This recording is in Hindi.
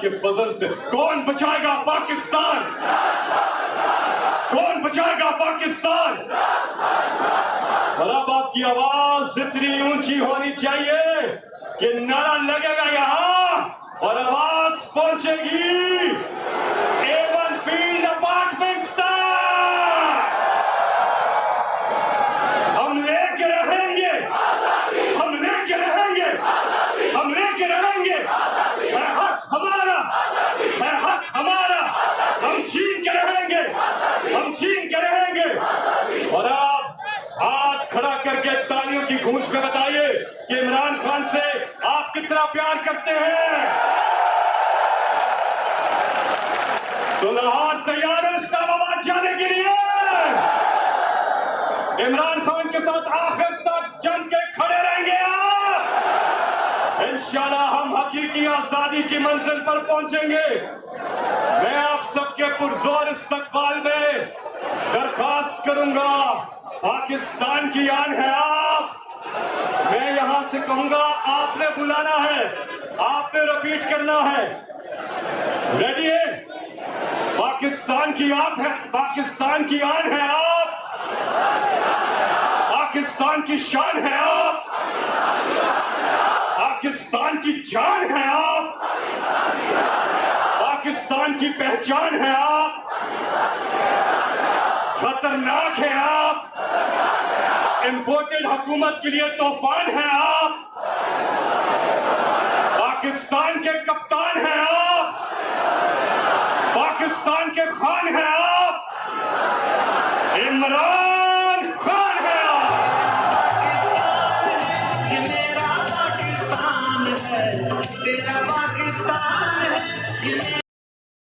के फजल से कौन बचाएगा पाकिस्तान? कौन बचाएगा पाकिस्तान? और अब आपकी आवाज इतनी ऊंची होनी चाहिए कि नारा लगेगा यहां और आवाज पहुंचेगी A1 फील्ड अपार्टमेंट्स तक। हम लेके रहेंगे, हम लेके रहेंगे, हम लेके रहेंगे। है हक हमारा, है हक हमारा। हम छीन के रहेंगे, हम छीन के रहेंगे। और आप हाथ खड़ा करके तालियों की गूंज में बताइए कि इमरान खान से आप कितना प्यार करते हैं। तो लाहौर तैयार है इस्लामाबाद जाने के लिए। इमरान खान के साथ आखिर तक जम के खड़े रहेंगे आप। इंशाल्लाह हम हकीकी आजादी की मंजिल पर पहुंचेंगे। मैं आप सबके पुरजोर इस्तकबाल में दरखास्त करूंगा, पाकिस्तान की आन है आप। मैं यहां से कहूंगा, आपने बुलाना है, आपने रिपीट करना है। रेडी है? पाकिस्तान की आप है, पाकिस्तान की आन है आप, पाकिस्तान की शान है आप, पाकिस्तान की जान है आप, पाकिस्तान की पहचान है आप, खतरनाक है आप, इंपोर्टेड हुकूमत के लिए तूफान है आप, पाकिस्तान के कप्तान हैं आप, पाकिस्तान के खान हैं आप। इमरान